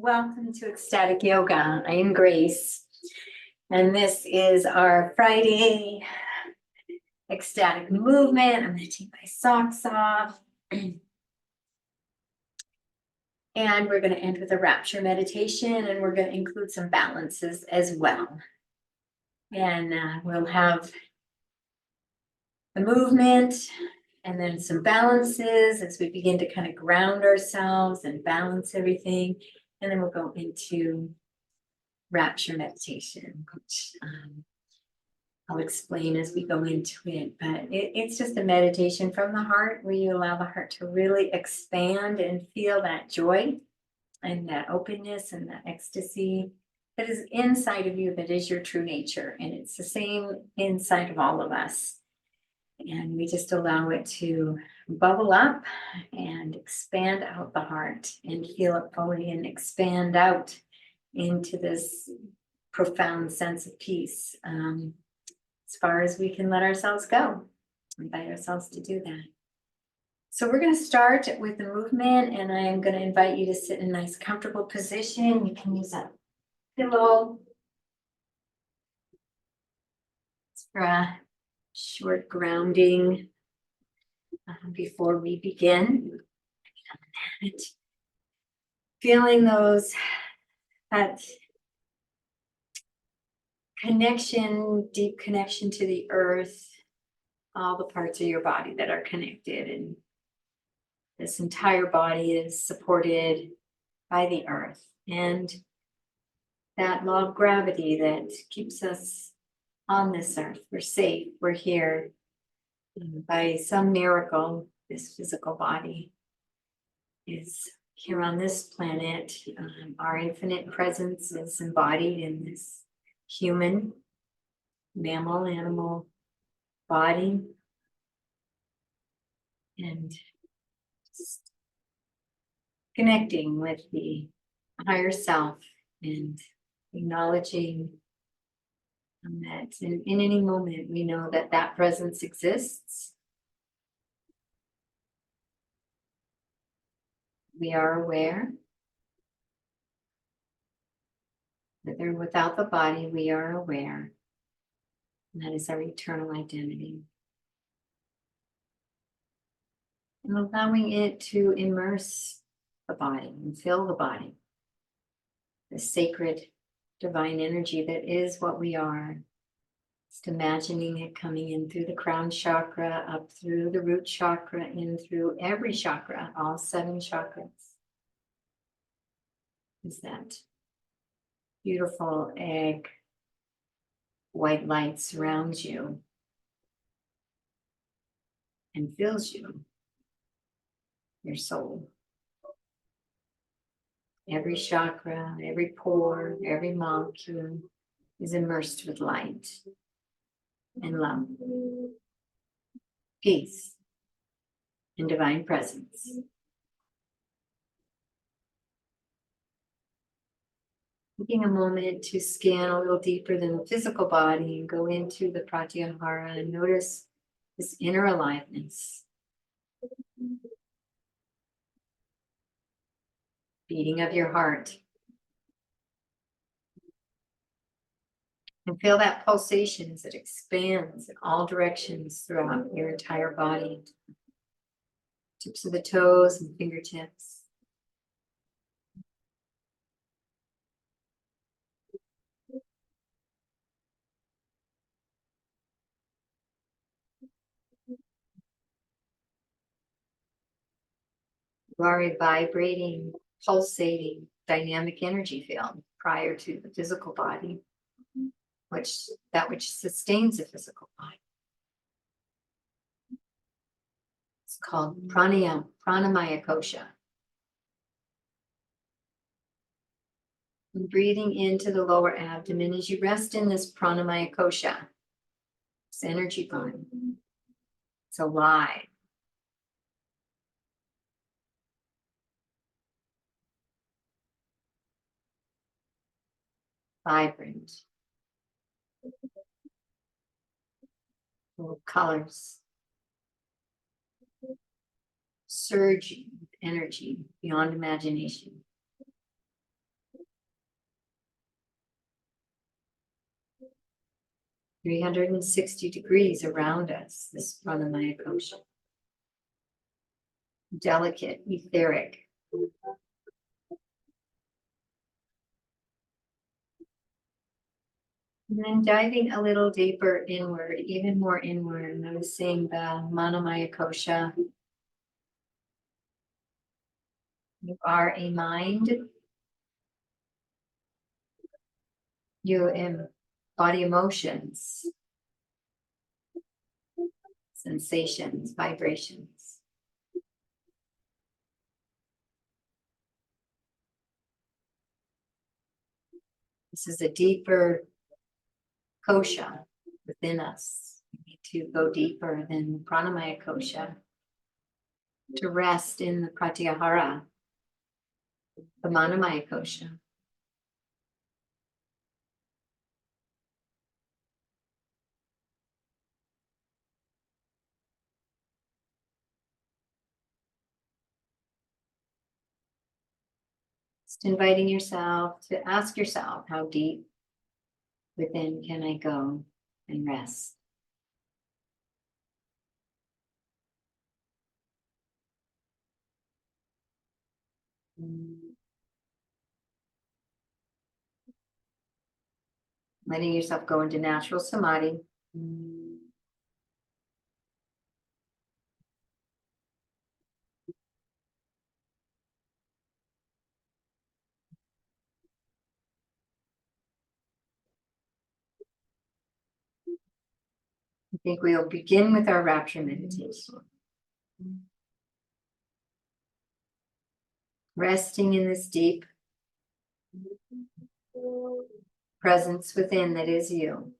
Welcome to Ecstatic Yoga. I am Grace, and this is our Friday ecstatic movement. I'm going to take my socks off, and we're going to end with a rapture meditation, and we're going to include some balances as well. And we'll have the movement and then some balances as we begin to kind of ground ourselves and balance everything. And then we'll go into rapture meditation, which I'll explain as we go into it. But it's just a meditation from the heart where you allow the heart to really expand and feel that joy and that openness and that ecstasy that is inside of you, that is your true nature. And it's the same inside of all of us. And we just allow it to bubble up and expand out the heart and feel it fully and expand out into this profound sense of peace as far as we can let ourselves go, invite ourselves to do that. So we're going to start with the movement, and I am going to invite you to sit in a nice comfortable position. You can use a pillow for a short grounding before we begin. Feeling that connection, deep connection to the earth, all the parts of your body that are connected, and this entire body is supported by the earth and that law of gravity that keeps us on this earth. We're safe, we're here. By some miracle, this physical body is here on this planet. Our infinite presence is embodied in this human, mammal, animal body. And just connecting with the higher self and acknowledging that in any moment we know that that presence exists. We are aware that they're without the body, we are aware. And that is our eternal identity. And allowing it to immerse the body and fill the body. The sacred divine energy that is what we are. Just imagining it coming in through the crown chakra, up through the root chakra, in through every chakra, all 7 chakras. Is that beautiful egg white light surrounds you and fills you, your soul. Every chakra, every pore, every molecule is immersed with light and love, peace, and divine presence. Taking a moment to scan a little deeper than the physical body and go into the pratyahara and notice this inner aliveness. Beating of your heart. And feel that pulsation as it expands in all directions throughout your entire body. Tips of the toes and fingertips. You are a vibrating, pulsating, dynamic energy field prior to the physical body, which sustains the physical body. It's called pranamaya kosha. And breathing into the lower abdomen as you rest in this pranamaya kosha, this energy body. It's alive. Vibrant. Full of colors. Surging with energy beyond imagination. 360 degrees around us, this pranamaya kosha. Delicate, etheric. And then diving a little deeper inward, even more inward, noticing the Manomaya kosha. You are a mind. You embody emotions, sensations, vibrations. This is a deeper kosha within us. We need to go deeper than pranamaya kosha to rest in the pratyahara, the manomaya kosha. Just inviting yourself to ask yourself, how deep within can I go and rest? Letting yourself go into natural samadhi. I think we'll begin with our rapture meditation. Resting in this deep presence within that is you.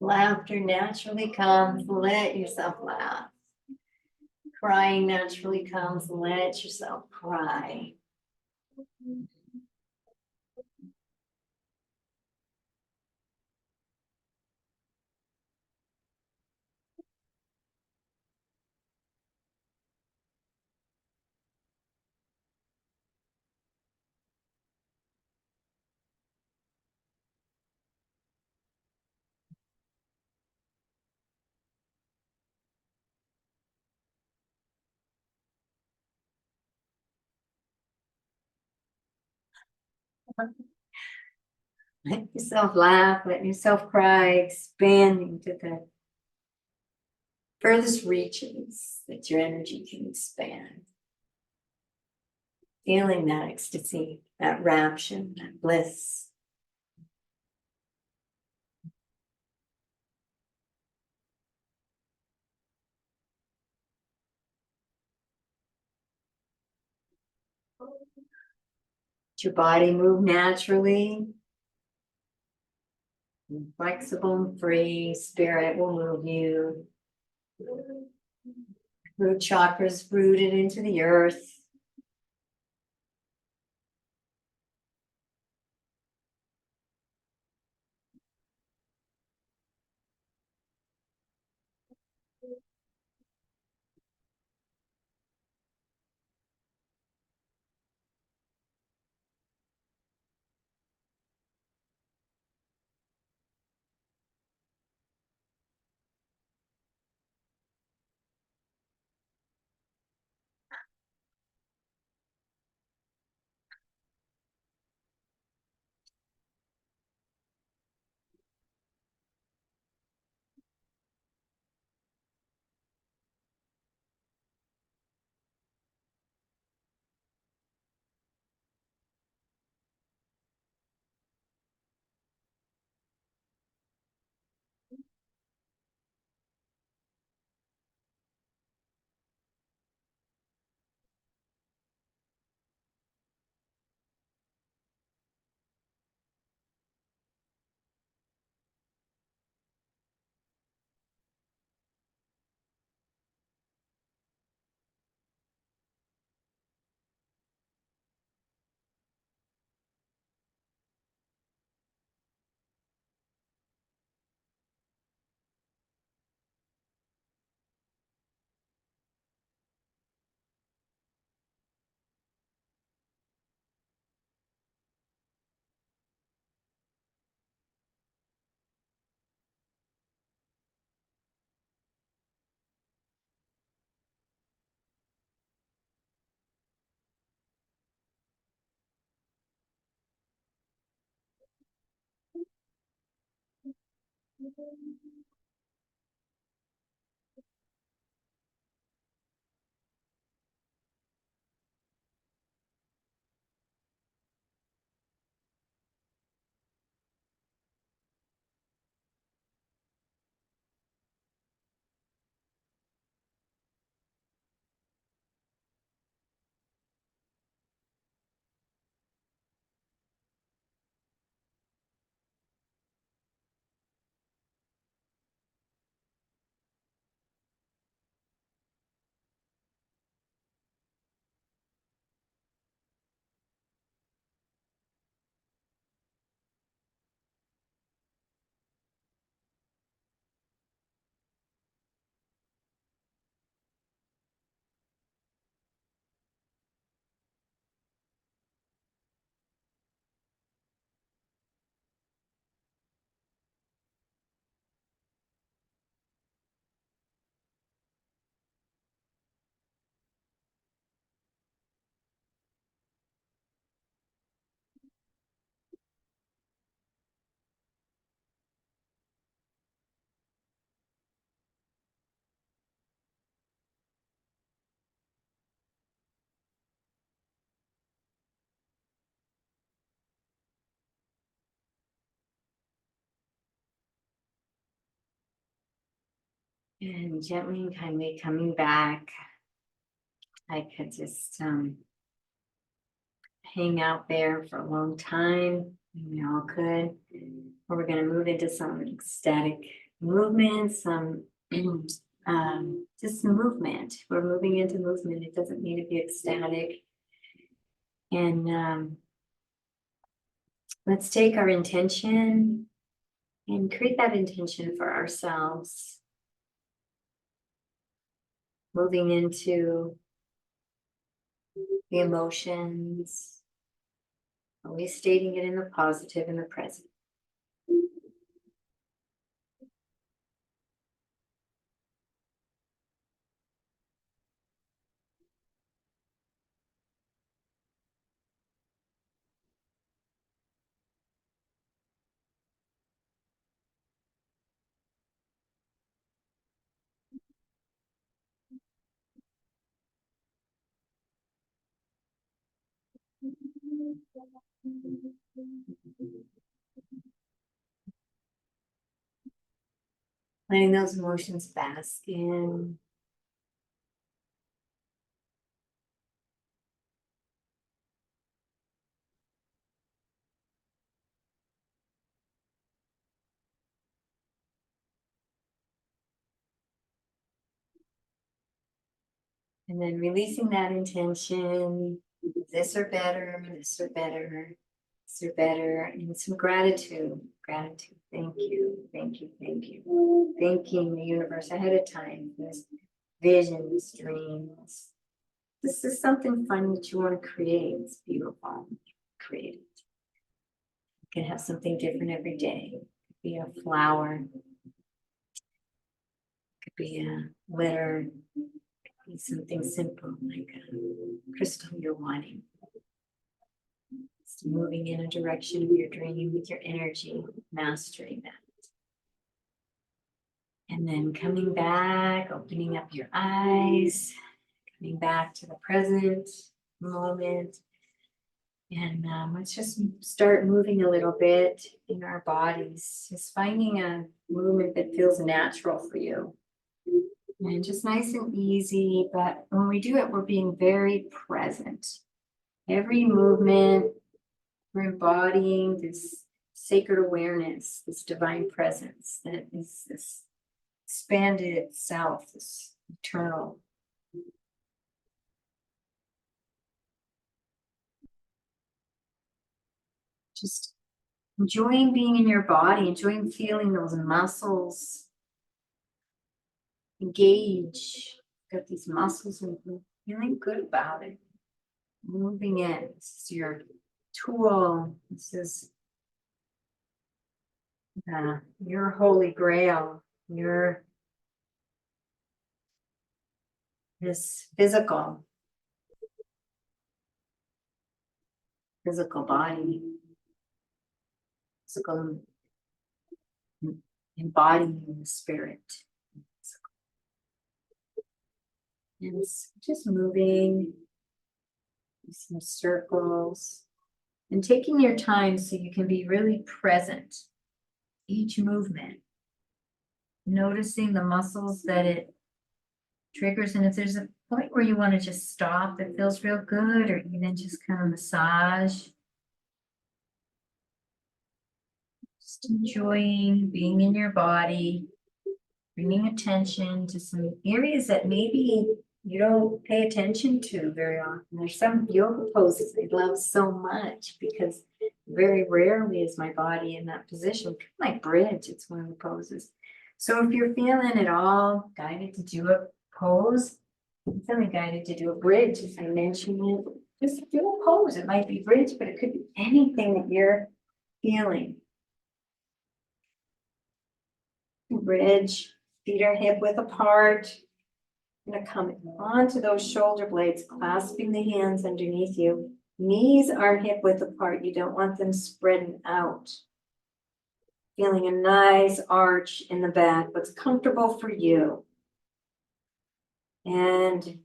Laughter naturally comes, let yourself laugh. Crying naturally comes, let yourself cry. Let yourself laugh, let yourself cry, expanding to the furthest reaches that your energy can expand. Feeling that ecstasy, that rapture, that bliss. Let your body move naturally. Flexible and free. Spirit will move you. Root chakras rooted into the earth. And gently and kindly coming back. I could just hang out there for a long time. We all could. Or we're going to move into some ecstatic movement, some just movement. We're moving into movement. It doesn't need to be ecstatic. And let's take our intention and create that intention for ourselves. Moving into the emotions, always stating it in the positive in the present. Letting those emotions bask in. And then releasing that intention, this or better, this or better, this or better, and some gratitude. Gratitude. Thank you. Thank you. Thank you. Thanking the universe ahead of time for this vision, this dream. This is something fun that you want to create. It's beautiful. Create it. You can have something different every day. It could be a flower. It could be a letter. Be something simple like a crystal you're wanting. Just moving in a direction of your dream with your energy, mastering that. And then coming back, opening up your eyes, coming back to the present moment. And let's just start moving a little bit in our bodies, just finding a movement that feels natural for you. And just nice and easy, but when we do it, we're being very present. Every movement, we're embodying this sacred awareness, this divine presence that is this expanded self, this eternal. Just enjoying being in your body, enjoying feeling those muscles engage. Got these muscles and feeling good about it. Moving in. This is your tool. This is your holy grail. Your this physical body, physical embodying the spirit. And it's just moving some circles and taking your time so you can be really present. Each movement, noticing the muscles that it triggers. And if there's a point where you want to just stop that feels real good, or even just kind of massage, just enjoying being in your body, bringing attention to some areas that maybe you don't pay attention to very often. There's some yoga poses I love so much because very rarely is my body in that position. Like bridge, it's one of the poses. So if you're feeling at all guided to do a pose, I'm feeling guided to do a bridge, as I mentioned it, just do a pose. It might be bridge, but it could be anything that you're feeling. Bridge, feet are hip width apart. You're going to come onto those shoulder blades, clasping the hands underneath you. Knees are hip width apart. You don't want them spreading out. Feeling a nice arch in the back, what's comfortable for you. And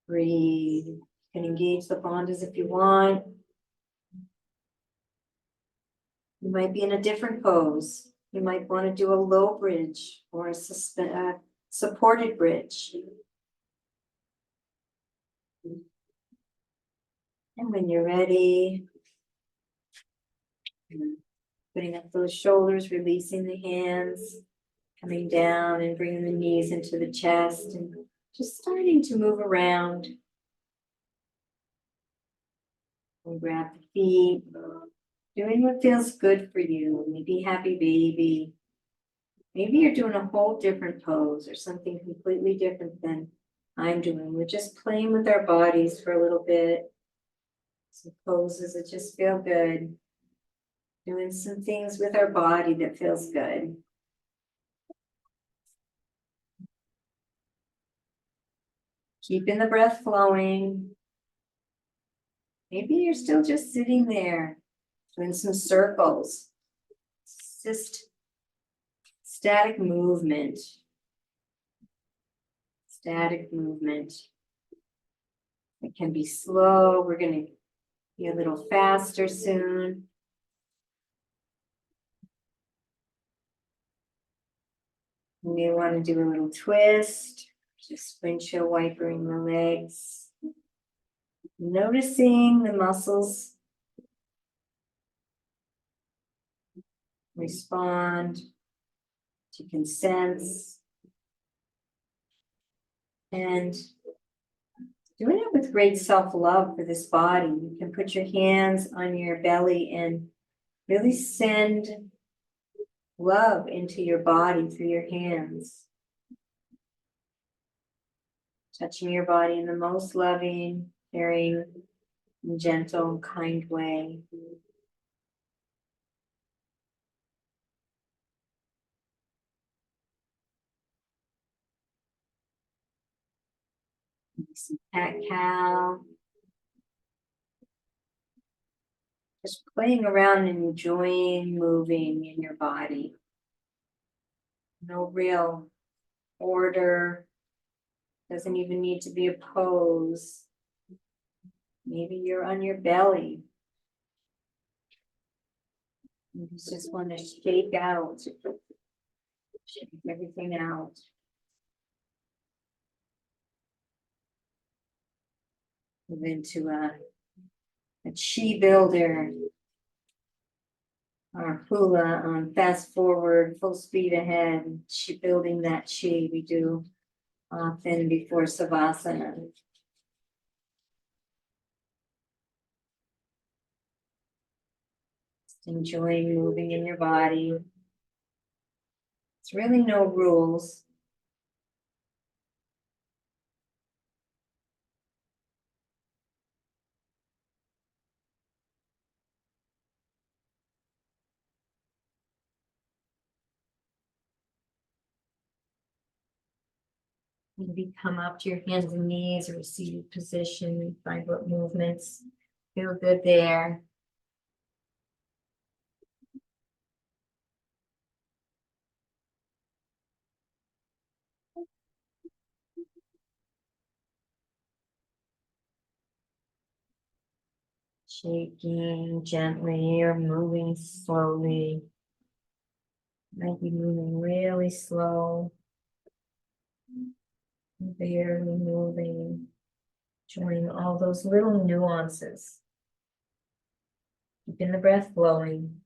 breathe. You can engage the bandhas if you want. You might be in a different pose. You might want to do a low bridge or a supported bridge. And when you're ready, putting up those shoulders, releasing the hands, coming down and bringing the knees into the chest and just starting to move around. And grab the feet, doing what feels good for you. Maybe happy baby. Maybe you're doing a whole different pose or something completely different than I'm doing. We're just playing with our bodies for a little bit. Some poses that just feel good. Doing some things with our body that feels good. Keeping the breath flowing. Maybe you're still just sitting there doing some circles. It's just static movement. Static movement. It can be slow. We're going to be a little faster soon. You may want to do a little twist. Just windshield wipering the legs. Noticing the muscles respond. You can sense. And doing it with great self-love for this body. You can put your hands on your belly and really send love into your body through your hands. Touching your body in the most loving, caring, and gentle, and kind way. Cat-cow. Just playing around and enjoying moving in your body. No real order. Doesn't even need to be a pose. Maybe you're on your belly. You just want to shake out. Shake everything out. Move into a chi builder. Our hula, fast forward, full speed ahead, building that chi we do often before savasana. Just enjoying moving in your body. It's really no rules. Maybe come up to your hands and knees or seated position. Find what movements feel good there. Shaking gently or moving slowly. Might be moving really slow. Barely moving. Enjoying all those little nuances. Keeping the breath flowing.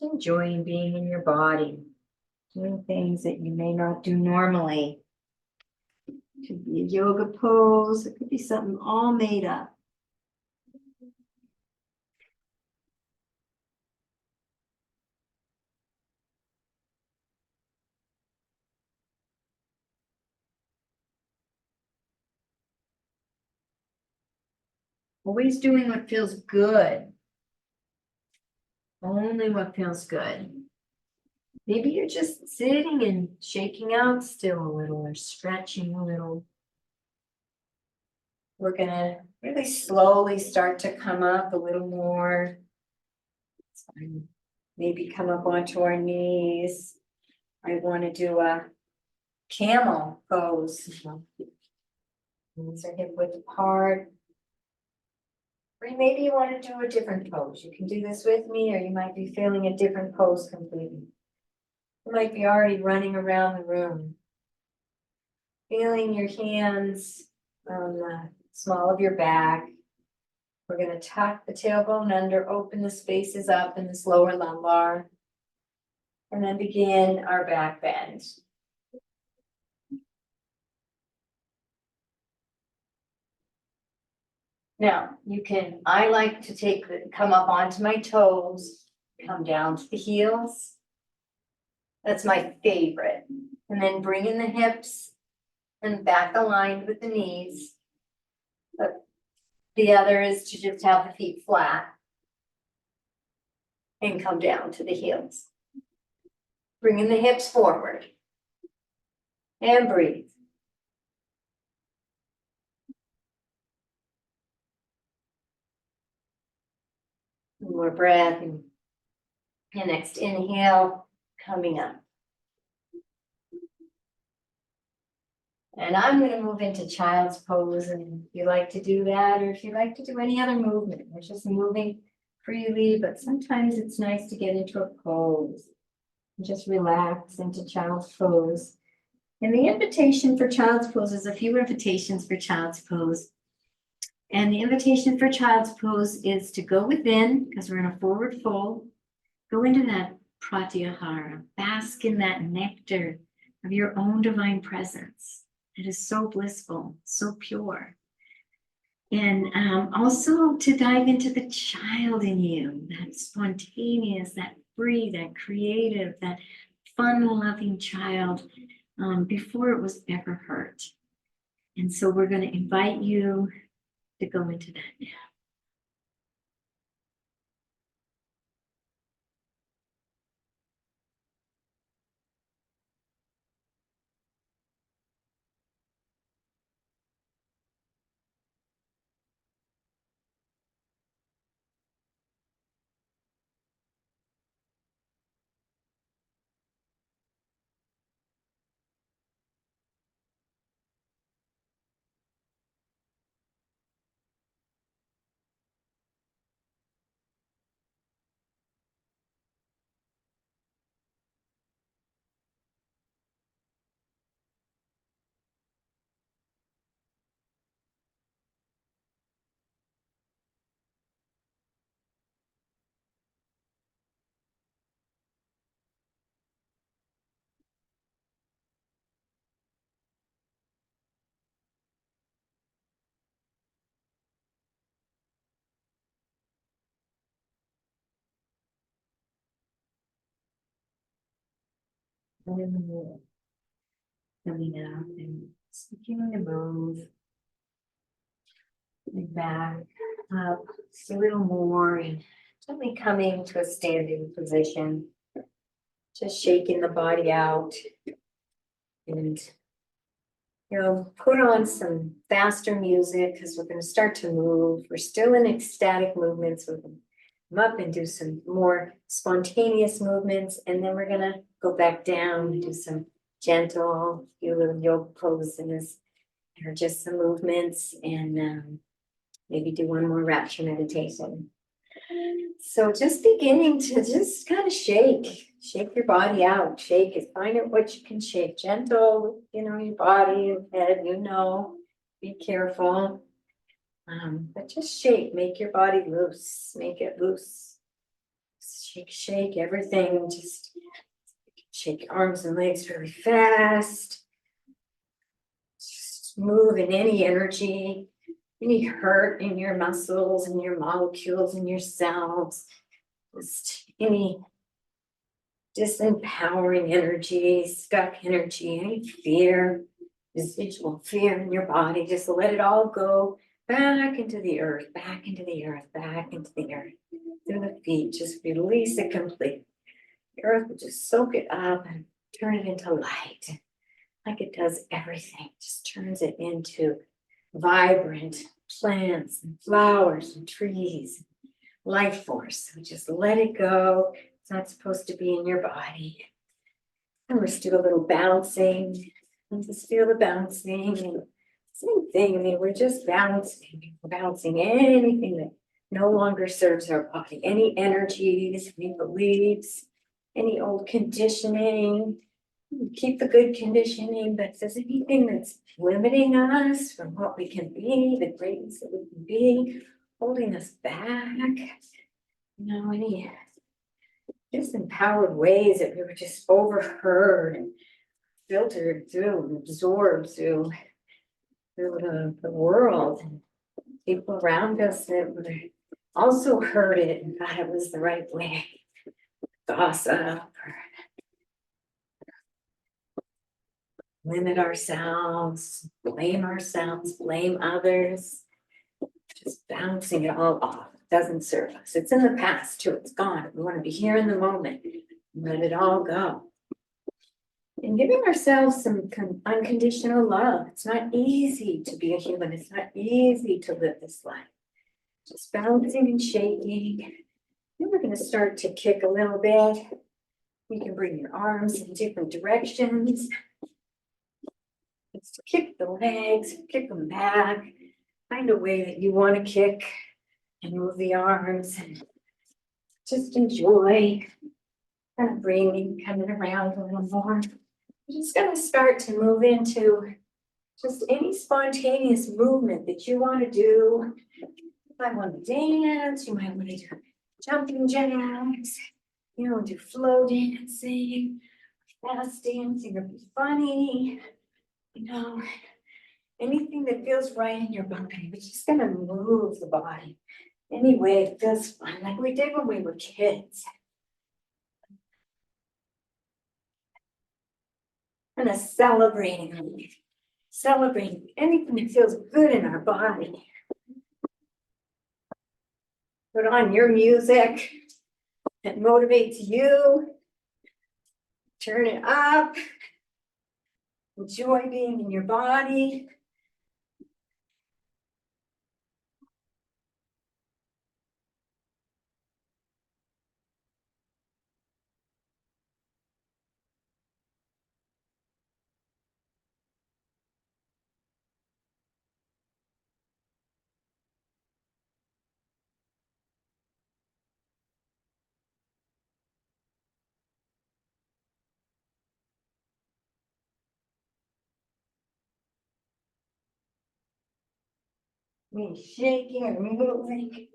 Just enjoying being in your body. Doing things that you may not do normally. It could be a yoga pose. It could be something all made up. Always doing what feels good. Only what feels good. Maybe you're just sitting and shaking out still a little or stretching a little. We're gonna really slowly start to come up a little more. Maybe come up onto our knees. I want to do a camel pose. Knees are hip width apart. Or maybe you want to do a different pose. You can do this with me, or you might be feeling a different pose completely. You might be already running around the room. Feeling your hands on the small of your back. We're going to tuck the tailbone under, open the spaces up in this lower lumbar, and then begin our back bend. Now, I like to come up onto my toes, come down to the heels. That's my favorite. And then bring in the hips and back aligned with the knees. But the other is to just have the feet flat and come down to the heels. Bringing the hips forward. And breathe. One more breath. And next inhale, coming up. And I'm going to move into child's pose. And if you like to do that, or if you like to do any other movement, we're just moving freely, but sometimes it's nice to get into a pose. Just relax into child's pose. And the invitation for child's pose is a few invitations for child's pose. And the invitation for child's pose is to go within, because we're in a forward fold, go into that pratyahara, bask in that nectar of your own divine presence. It is so blissful, so pure. And also to dive into the child in you, that spontaneous, that free, that creative, that fun-loving child before it was ever hurt. And so we're going to invite you to go into that now. Coming up and beginning to move back up just a little more and gently coming to a standing position. Just shaking the body out and put on some faster music because we're going to start to move. We're still in ecstatic movements. We're going to come up and do some more spontaneous movements, and then we're going to go back down and do some gentle, few little yoga poses or just some movements, and maybe do one more rapture meditation. So just beginning to just kind of shake your body out, shake it, find out what you can shake, gentle, your body, your head, be careful. But just shake, make your body loose, make it loose. Shake everything, just shake your arms and legs really fast. Just move in any energy, any hurt in your muscles and your molecules and your cells, just any disempowering energy, stuck energy, any fear, residual fear in your body, just let it all go back into the earth, back into the earth, back into the earth, through the feet, just release it completely. The earth will just soak it up and turn it into light, like it does everything, just turns it into vibrant plants and flowers and trees, life force. So just let it go. It's not supposed to be in your body. And we're still a little bouncing. And just feel the bouncing. And same thing. We're just bouncing anything that no longer serves our body. Any energies, any beliefs, any old conditioning. Keep the good conditioning, but if there's anything that's limiting us from what we can be, the greatness that we can be, holding us back, any disempowered ways that we were just overheard and filtered through and absorbed through the world and people around us that were also heard it and thought it was the right way. Gossip or limit ourselves, blame others, just bouncing it all off. It doesn't serve us. It's in the past too. It's gone. We want to be here in the moment. Let it all go. And giving ourselves some unconditional love. It's not easy to be a human. It's not easy to live this life. Just bouncing and shaking. Then we're going to start to kick a little bit. You can bring your arms in different directions. It's to kick the legs, kick them back, find a way that you want to kick and move the arms and Just enjoy kind of breathing, coming around a little more. I'm just gonna start to move into just any spontaneous movement that you want to do. You might want to dance, you might want to do jumping jacks, you know, do flow dancing, fast dancing, or be funny, you know, anything that feels right in your body. We're just gonna move the body any way it feels fun, like we did when we were kids. And a celebrating anything that feels good in our body. Put on your music that motivates you. Turn it up. Enjoy being in your body. Me shaking or moving.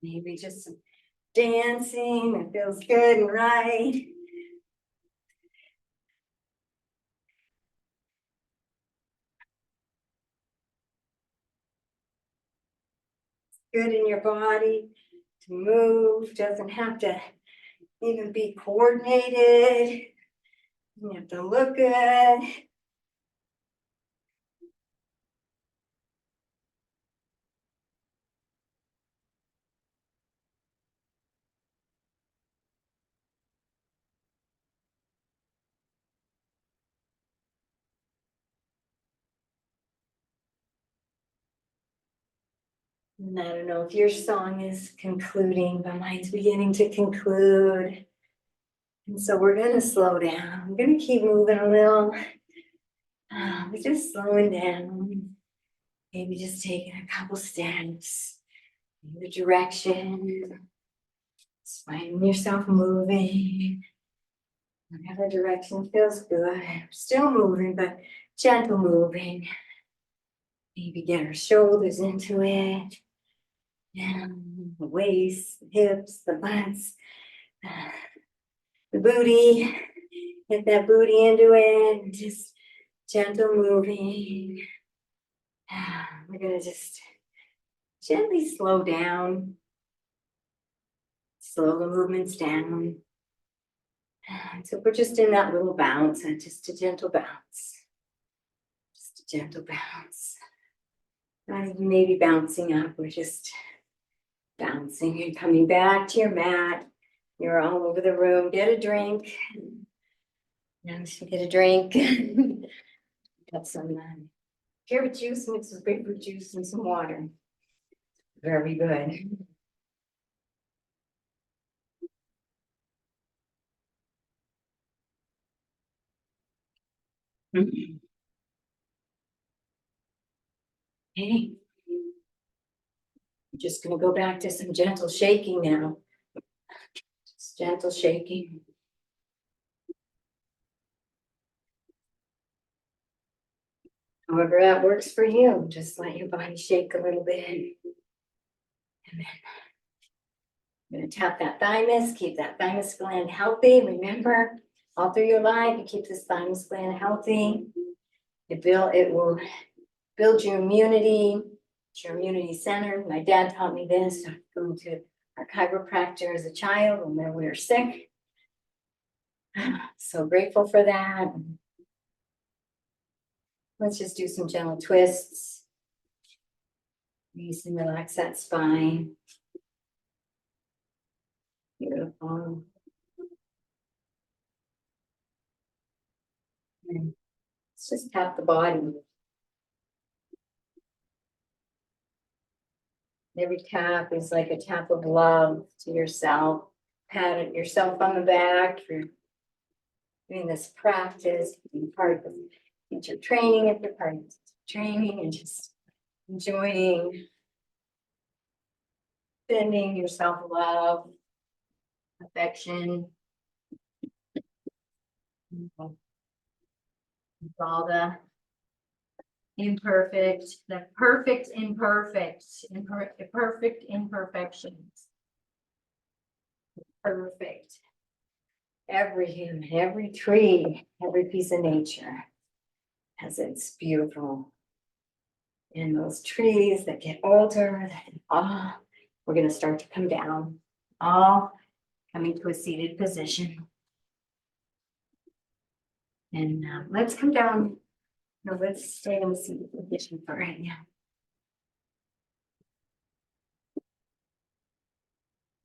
Maybe just some dancing that feels good and right. Good in your body to move. Doesn't have to even be coordinated. You have to look good. And I don't know if your song is concluding, but mine's beginning to conclude. And so we're gonna slow down. We're gonna keep moving a little. We're just slowing down. Maybe just taking a couple steps in the direction. Just finding yourself moving. Whatever direction feels good. Still moving, but gentle moving. Maybe get our shoulders into it. Down the waist, the hips, the butts, the booty. Get that booty into it. And just gentle moving. We're gonna just gently slow down. Slow the movements down. So we're just in that little bounce, and just a gentle bounce. Just a gentle bounce. Not even maybe bouncing up, we're just bouncing and coming back to your mat. You're all over the room. Get a drink. Get a drink. Got some carrot juice, mix with grapefruit juice and some water. Very good. Okay. I'm just gonna go back to some gentle shaking now. Just gentle shaking. However that works for you, just let your body shake a little bit. And then I'm gonna tap that thymus, keep that thymus gland healthy. Remember, all through your life, you keep this thymus gland healthy. It will build your immunity. It's your immunity center. My dad taught me this. Going to our chiropractor as a child when we were sick. So grateful for that. Let's just do some gentle twists. Release and relax that spine. Beautiful. And let's just tap the body. Every tap is like a tap of love to yourself. Pat yourself on the back for doing this practice, being part of teacher training if you're part of training, and just enjoying sending yourself love, affection, with all the perfect imperfections. Perfect. Every human, every tree, every piece of nature has its beautiful. And those trees that get older, we're going to start to come down, all coming to a seated position. And let's come down. No, let's stay in the seated position for right now.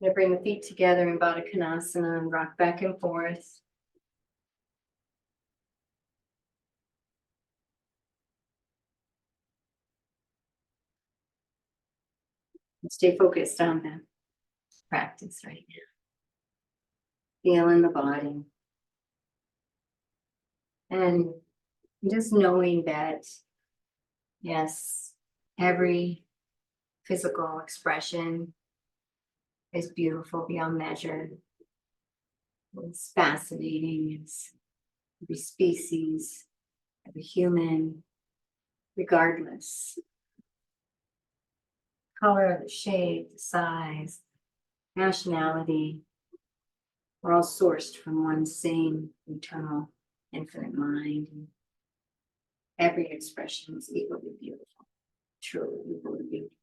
I'm going to bring the feet together in Baddha Konasana and rock back and forth. And stay focused on the practice right now. Feel in the body. And just knowing that, yes, every physical expression is beautiful beyond measure. It's fascinating. It's every species, every human, regardless. Color, the shape, the size, nationality, we're all sourced from one same eternal, infinite mind. Every expression is equally beautiful, truly equally beautiful.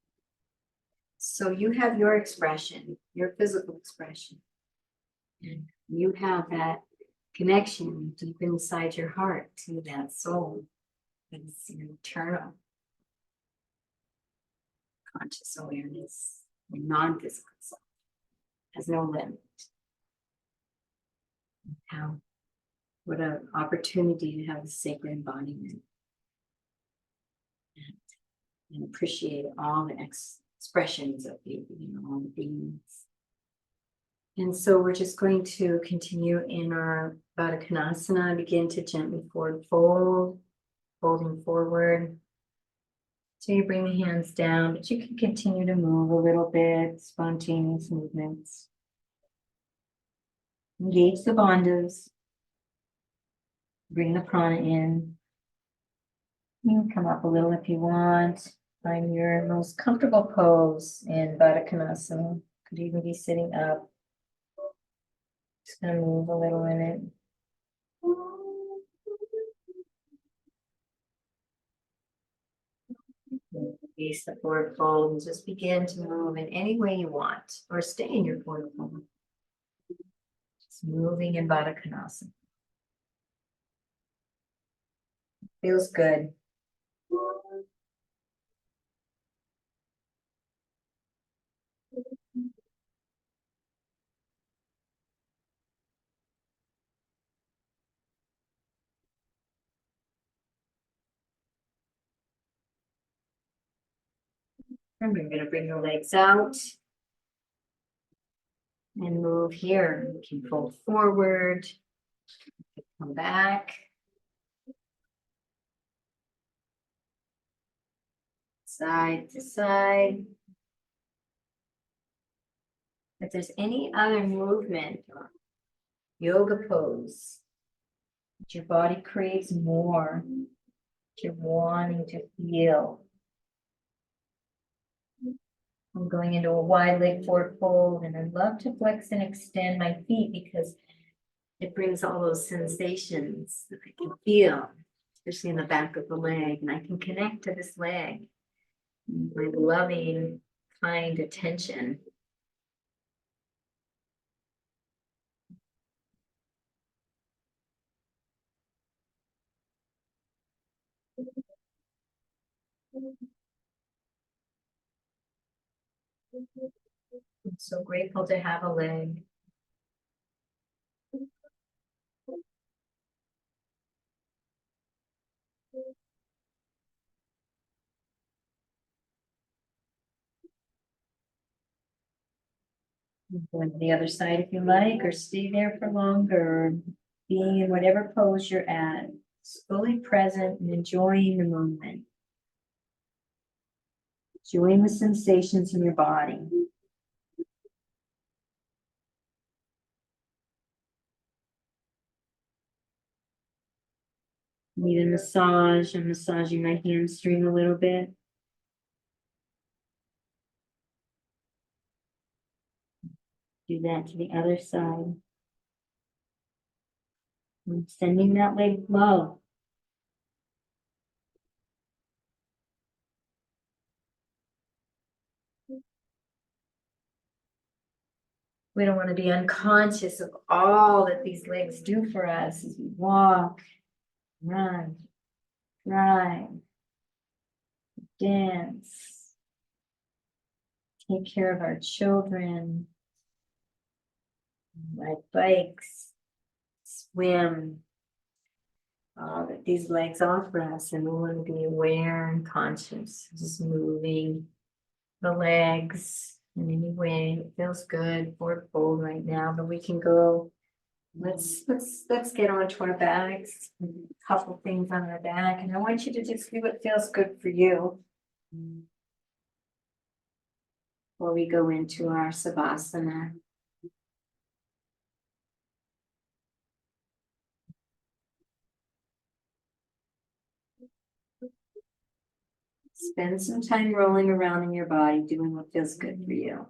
So you have your expression, your physical expression, and you have that connection deep inside your heart to that soul. It's your eternal conscious awareness, your non-physical self has no limit. What an opportunity to have a sacred embodiment and appreciate all the expressions of you, all the beings. And so we're just going to continue in our Baddha Konasana, begin to gently forward fold, folding forward. So you bring the hands down, but you can continue to move a little bit, spontaneous movements. Engage the bandhas. Bring the prana in. You can come up a little if you want. Find your most comfortable pose in Baddha Konasana. Could even be sitting up. Just gonna move a little in it. Release the forward fold and just begin to move in any way you want, or stay in your forward fold. Just moving in Baddha Konasana. Feels good. And we're going to bring the legs out and move here. You can fold forward, come back. side to side. If there's any other movement, or yoga pose that your body craves more, that you're wanting to feel. I'm going into a wide leg forward fold, and I love to flex and extend my feet because it brings all those sensations that I can feel, especially in the back of the leg, and I can connect to this leg. My loving, kind attention. I'm so grateful to have a leg. Go to the other side if you like, or stay there for longer, being in whatever pose you're at, fully present and enjoying the movement. Enjoying the sensations in your body. Need a massage. I'm massaging my hamstring a little bit. Do that to the other side. I'm sending that leg low. We don't want to be unconscious of all that these legs do for us as we walk, run, drive, dance, take care of our children, ride bikes, swim, all that these legs offer us, and we want to be aware and conscious, just moving the legs in any way. It feels good, forward fold right now, but we can go. Let's get onto our backs. A couple things on our back, and I want you to just see what feels good for you before we go into our savasana. Spend some time rolling around in your body, doing what feels good for you.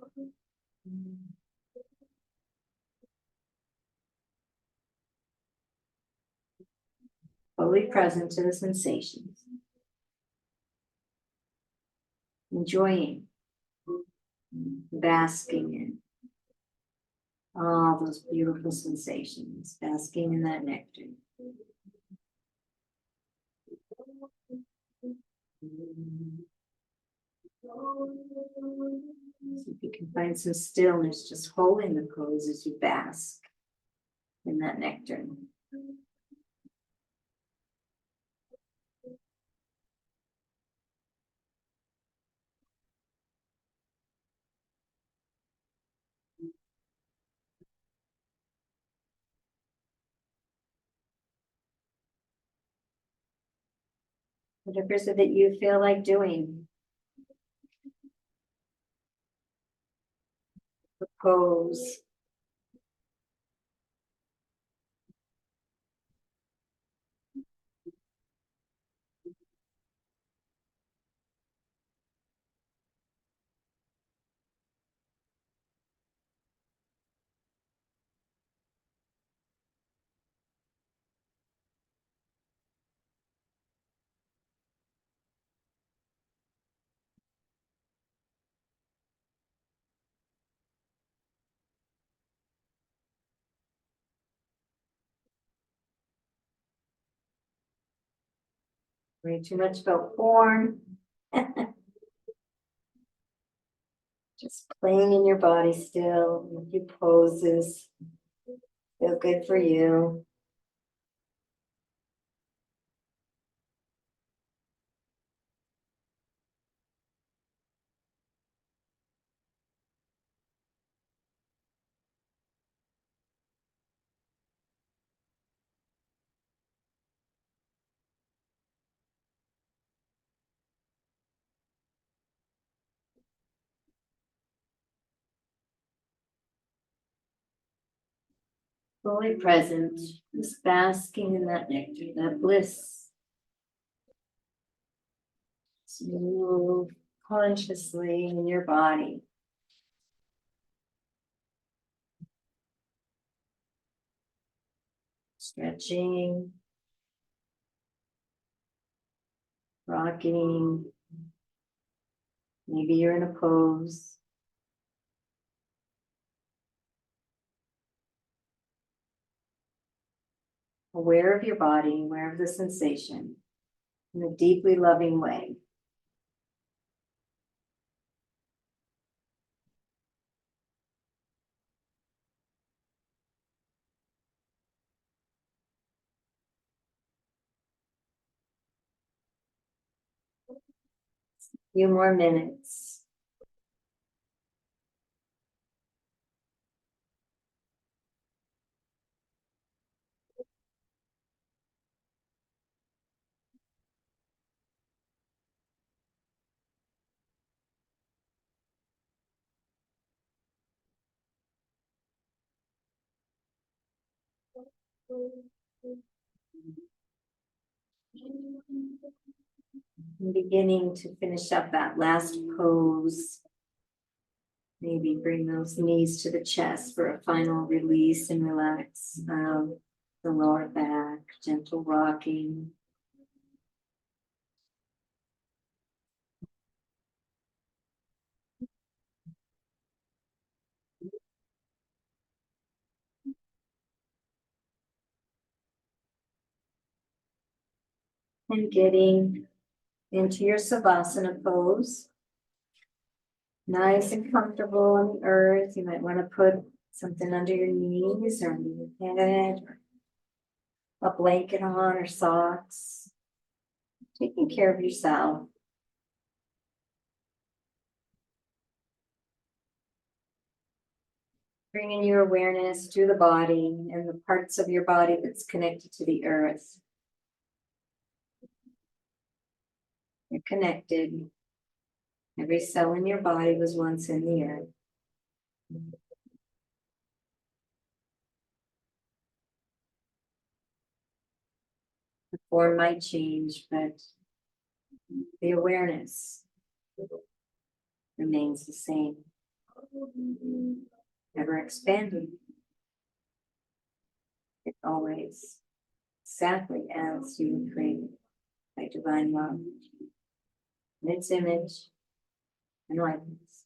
Fully present to the sensations. Enjoying, basking in all those beautiful sensations, basking in that nectar. So if you can find some stillness, just holding the pose as you bask in that nectar. Whatever is it that you feel like doing. The pose. Worry too much about porn. Just playing in your body still, a few poses. Feel good for you. fully present, just basking in that nectar, that bliss. So move consciously in your body. Stretching, rocking. Maybe you're in a pose. Aware of your body, aware of the sensation in a deeply loving way. Few more minutes. And beginning to finish up that last pose. Maybe bring those knees to the chest for a final release and relax of the lower back, gentle rocking. And getting into your Savasana pose. Nice and comfortable on the earth. You might want to put something under your knees or under your head, or a blanket on or socks. Taking care of yourself. Bringing your awareness to the body and the parts of your body that's connected to the earth. You're connected. Every cell in your body was once in the earth. The form might change, but the awareness remains the same. Ever expanding. It always exactly as you were created by divine love in its image and likeness.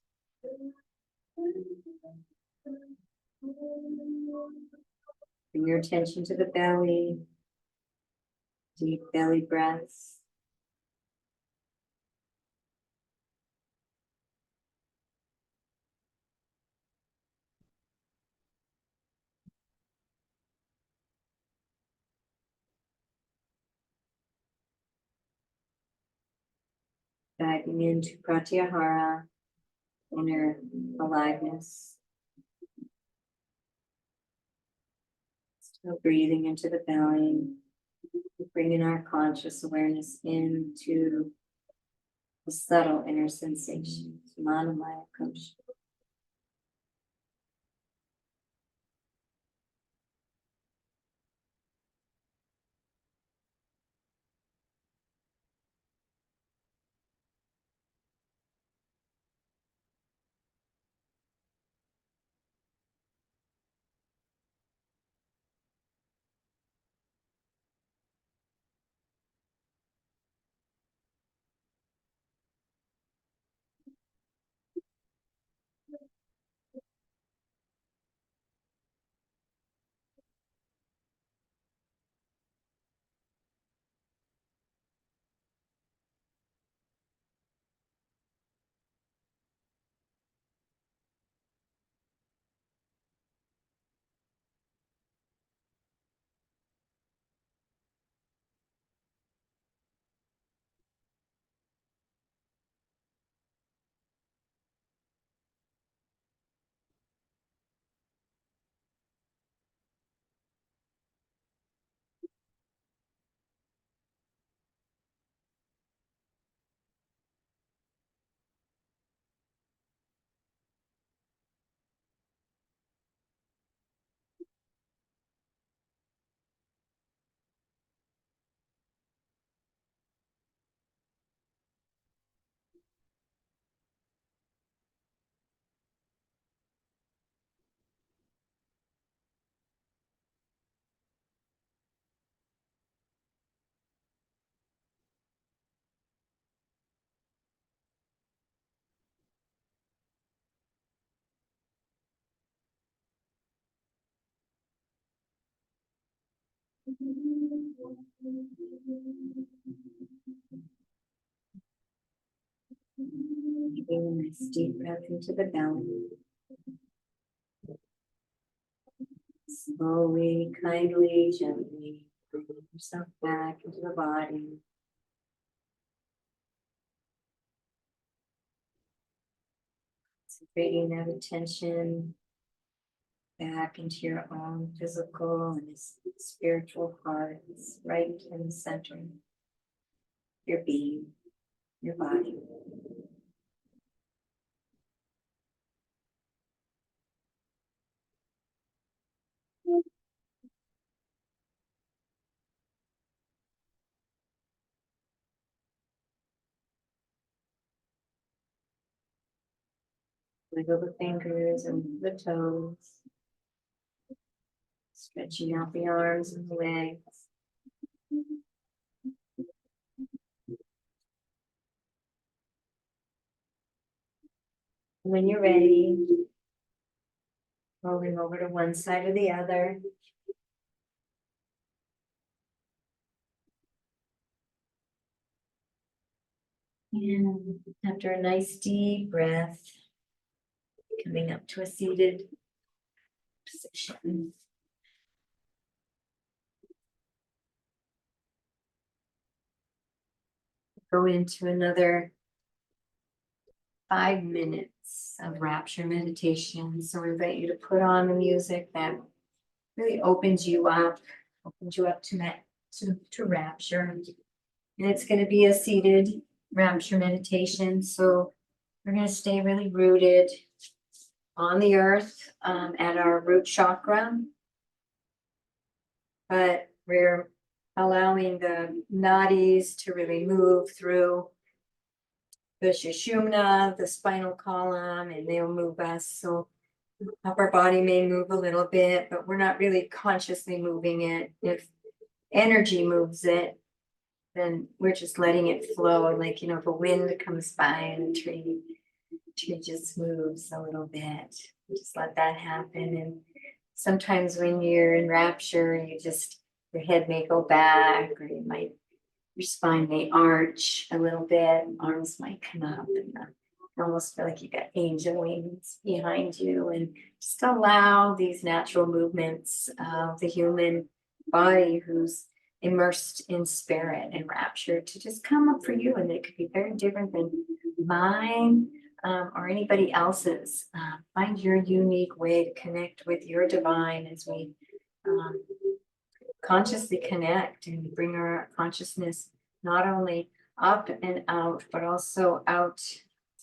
Bring your attention to the belly, deep belly breaths. Diving into Pratyahara, inner aliveness. Still breathing into the belly, bringing our conscious awareness into the subtle inner sensations, Manamaya Kosha. Taking a nice deep breath into the belly. Slowly, kindly, gently bring yourself back into the body. Concentrating that attention back into your own physical and spiritual heart, right in the center of your being, your body. Wiggle the fingers and the toes, stretching out the arms and the legs. When you're ready, rolling over to one side or the other. And after a nice deep breath, coming up to a seated position. Go into another 5 minutes of rapture meditation. So I invite you to put on the music that really opens you up to rapture. And it's going to be a seated rapture meditation. So we're going to stay really rooted on the earth at our root chakra. But we're allowing the nadis to really move through the sushumna, the spinal column, and they'll move us. So upper body may move a little bit, but we're not really consciously moving it. If energy moves it, then we're just letting it flow. Like, if a wind comes by and the tree just moves a little bit. Just let that happen. And sometimes when you're in rapture, your head may go back, or your spine may arch a little bit, arms might come up, and you almost feel like you got angel wings behind you. And just allow these natural movements of the human body who's immersed in spirit and rapture to just come up for you. And it could be very different than mine or anybody else's. Find your unique way to connect with your divine as we consciously connect and bring our consciousness not only up and out, but also out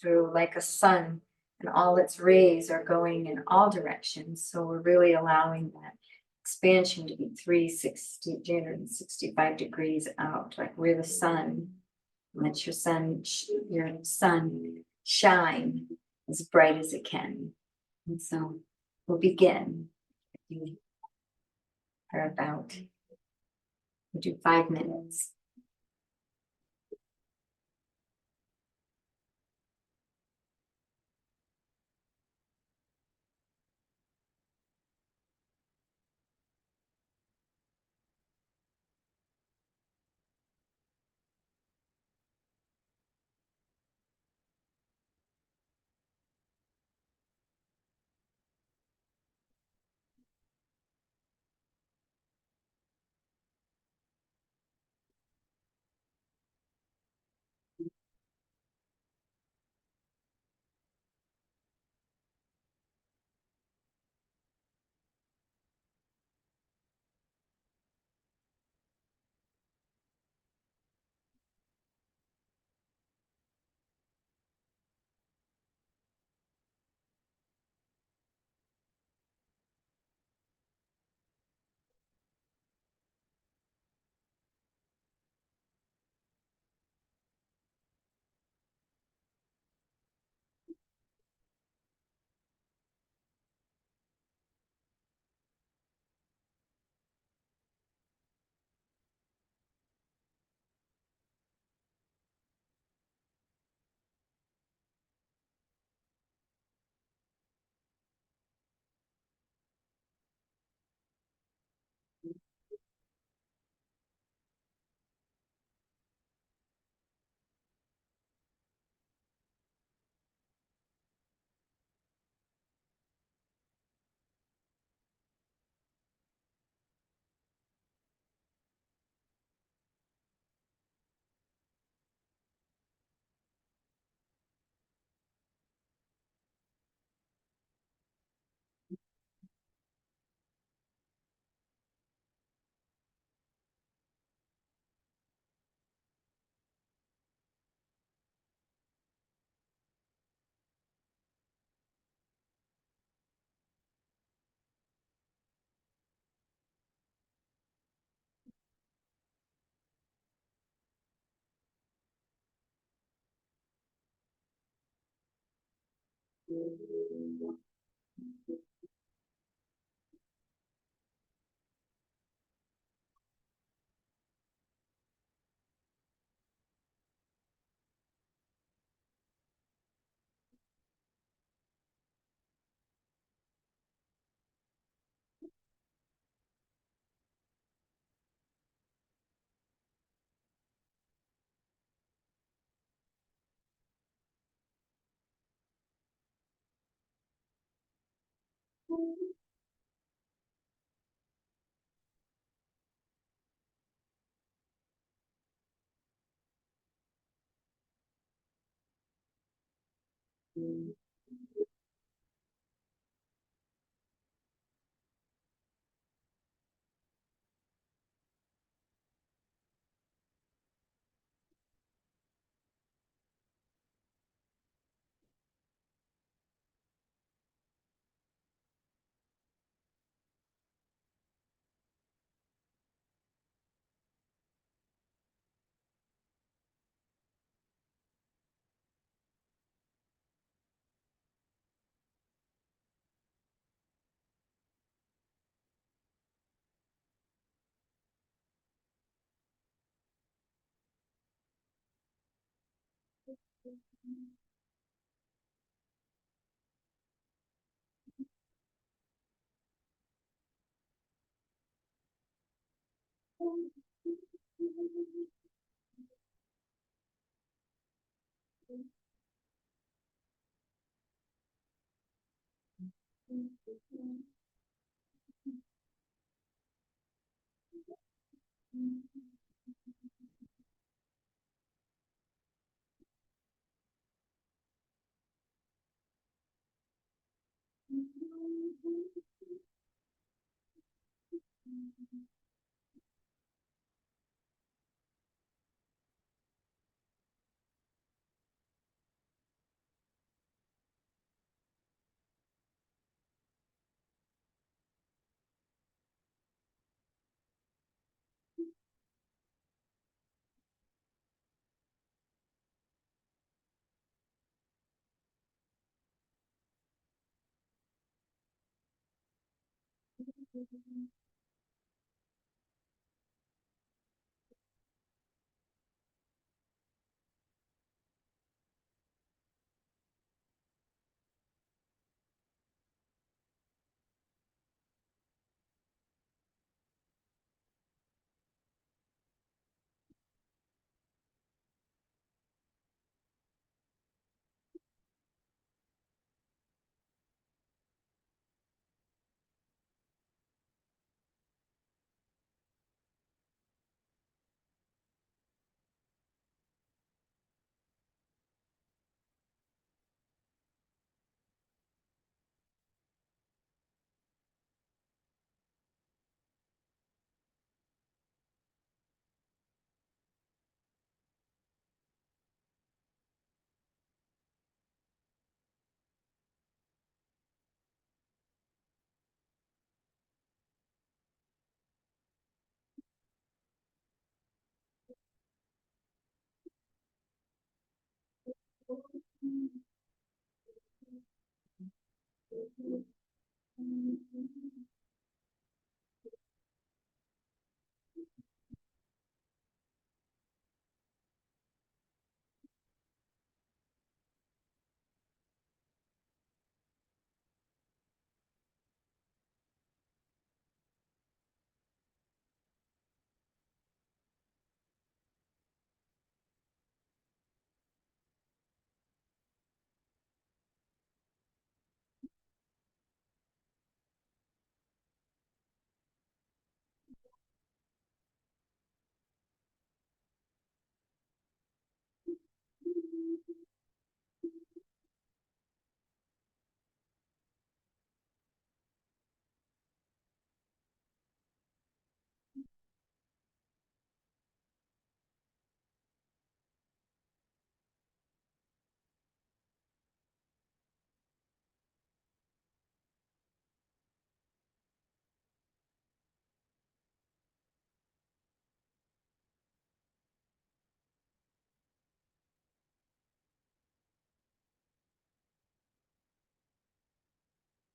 through like a sun, and all its rays are going in all directions. So we're really allowing that expansion to be 365 degrees out, like we're the sun. Let your sun shine as bright as it can. And so we'll begin. You are about, we'll do 5 minutes.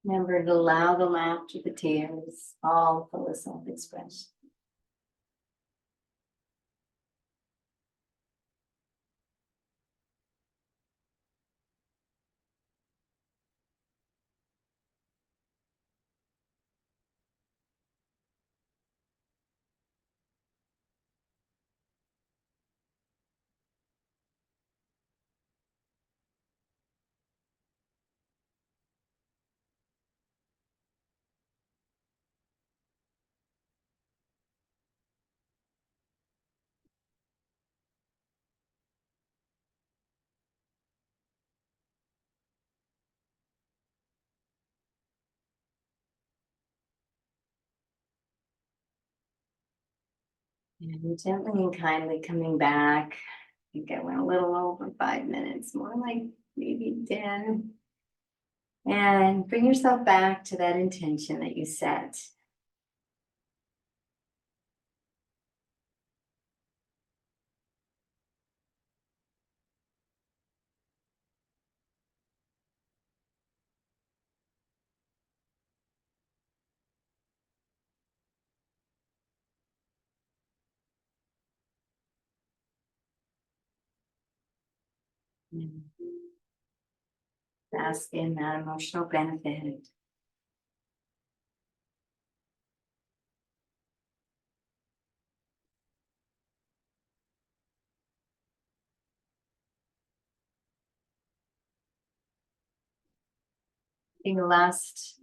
Remember to allow the laughter, the tears, all full of self-expression. And gently and kindly coming back. I think I went a little over 5 minutes, more like maybe 10. And bring yourself back to that intention that you set. And bask in that emotional benefit. Being the last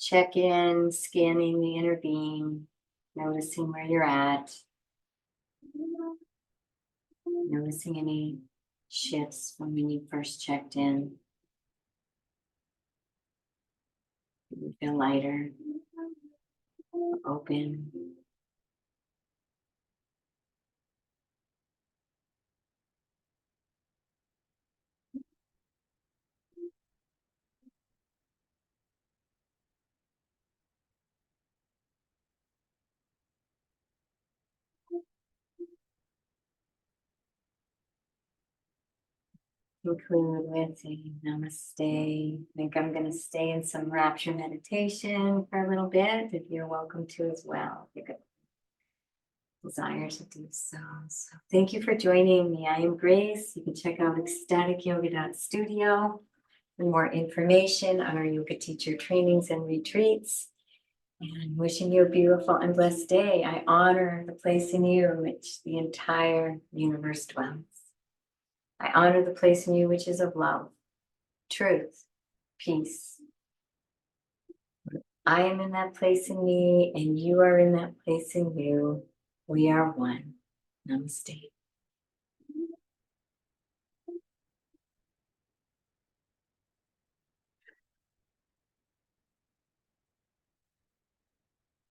check in, scanning the inner being, noticing where you're at, noticing any shifts from when you first checked in. You feel lighter, open. Conclude with a namaste. I think I'm going to stay in some rapture meditation for a little bit, if you're welcome to as well. If you could desire to do so. So thank you for joining me. I am Grace. You can check out ecstaticyoga.studio for more information on our yoga teacher trainings and retreats. And wishing you a beautiful and blessed day. I honor the place in you in which the entire universe dwells. I honor the place in you which is of love, truth, peace. I am in that place in me, and you are in that place in you. We are one. Namaste.